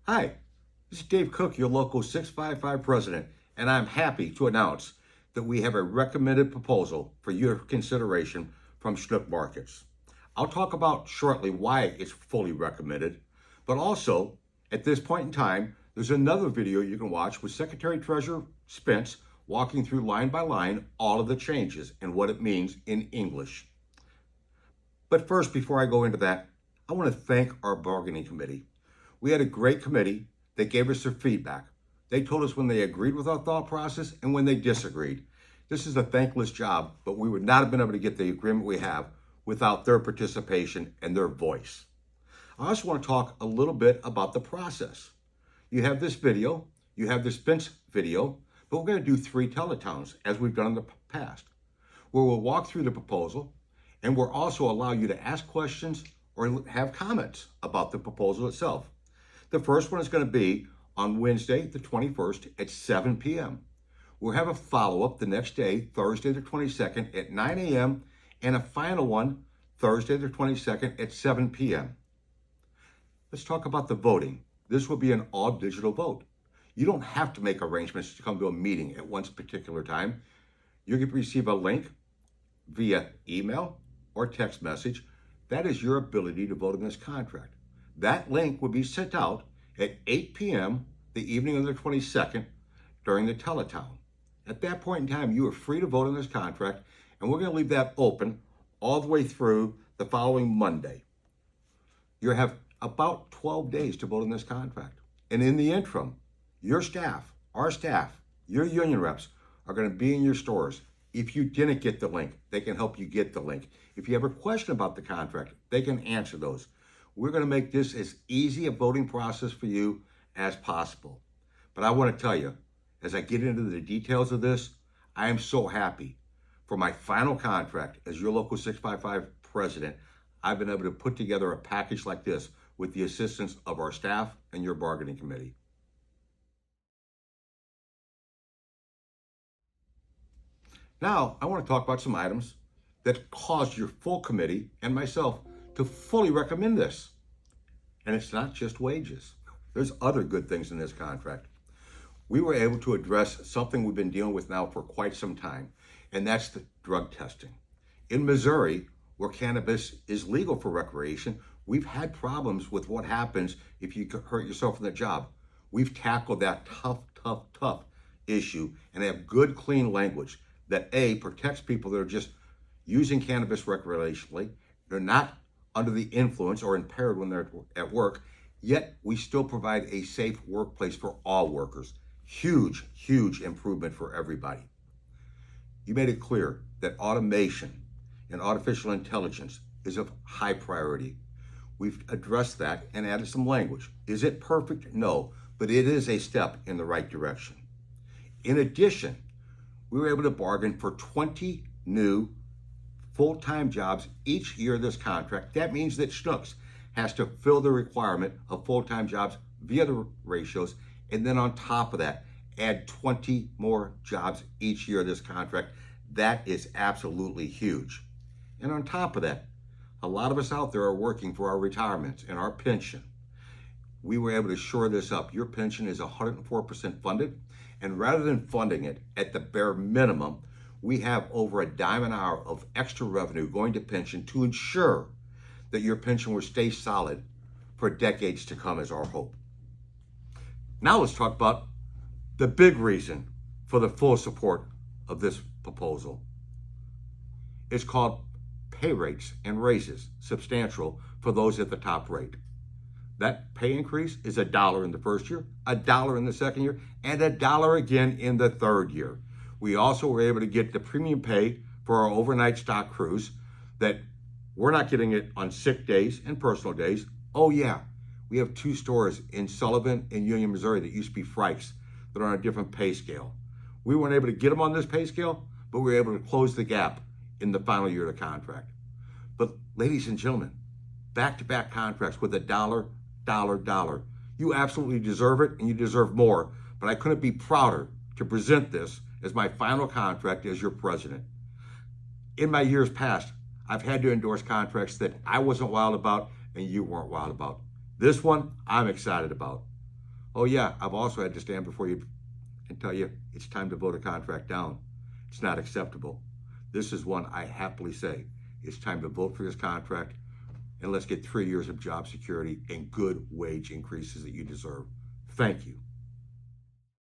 Hi, this is Dave Cook, your local 655 president, and I'm happy to announce that we have a recommended proposal for your consideration from Schnuck Markets. I'll talk about shortly why it's fully recommended, but also at this point in time, there's another video you can watch with Secretary Treasurer Spence walking through line by line all of the changes and what it means in English. But first, before I go into that, I want to thank our bargaining committee. We had a great committee that gave us their feedback. They told us when they agreed with our thought process and when they disagreed. This is a thankless job, but we would not have been able to get the agreement we have without their participation and their voice. I also want to talk a little bit about the process. You have this video, you have the Spence video, but we're going to do 3 teletowns as we've done in the past, where we'll walk through the proposal and we'll also allow you to ask questions or have comments about the proposal itself. The first one is going to be on Wednesday, the 21st at 7 p.m. We'll have a follow-up the next day, Thursday, the 22nd at 9 a.m. and a final one Thursday, the 22nd at 7 p.m. Let's talk about the voting. This will be an all-digital vote. You don't have to make arrangements to come to a meeting at one particular time. You can receive a link via email or text message. That is your ability to vote in this contract. That link will be sent out at 8 p.m. the evening of the 22nd during the teletown. At that point in time, you are free to vote on this contract, and we're going to leave that open all the way through the following Monday. You have about 12 days to vote on this contract. And in the interim, your staff, our staff, your union reps are going to be in your stores. If you didn't get the link, they can help you get the link. If you have a question about the contract, they can answer those. We're going to make this as easy a voting process for you as possible. But I want to tell you, as I get into the details of this, I am so happy. For my final contract as your local 655 president, I've been able to put together a package like this with the assistance of our staff and your bargaining committee. Now, I want to talk about some items that caused your full committee and myself to fully recommend this. And it's not just wages. There's other good things in this contract. We were able to address something we've been dealing with now for quite some time, and that's the drug testing. In Missouri, where cannabis is legal for recreation, we've had problems with what happens if you hurt yourself in the job. We've tackled that tough issue and have good, clean language that A, protects people that are just using cannabis recreationally. They're not under the influence or impaired when they're at work, yet we still provide a safe workplace for all workers. Huge, huge improvement for everybody. You made it clear that automation and artificial intelligence is of high priority. We've addressed that and added some language. Is it perfect? No, but it is a step in the right direction. In addition, we were able to bargain for 20 new full-time jobs each year of this contract. That means that Schnucks has to fill the requirement of full-time jobs via the ratios, and then on top of that, add 20 more jobs each year of this contract. That is absolutely huge. And on top of that, a lot of us out there are working for our retirements and our pension. We were able to shore this up. Your pension is 104% funded, and rather than funding it at the bare minimum, we have over a dime an hour of extra revenue going to pension to ensure that your pension will stay solid for decades to come is our hope. Now let's talk about the big reason for the full support of this proposal. It's called pay rates and raises, substantial for those at the top rate. That pay increase is $1 in the first year, $1 in the second year, and $1 again in the third year. We also were able to get the premium pay for our overnight stock crews that we're not getting it on sick days and personal days. Oh yeah, we have 2 stores in Sullivan and Union, Missouri that used to be Frikes that are on a different pay scale. We weren't able to get them on this pay scale, but we were able to close the gap in the final year of the contract. But ladies and gentlemen, back-to-back contracts with $1, $1. You absolutely deserve it, and you deserve more. But I couldn't be prouder to present this as my final contract as your president. In my years past, I've had to endorse contracts that I wasn't wild about and you weren't wild about. This one, I'm excited about. Oh yeah, I've also had to stand before you and tell you it's time to vote a contract down. It's not acceptable. This is one I happily say. It's time to vote for this contract, and let's get 3 years of job security and good wage increases that you deserve. Thank you.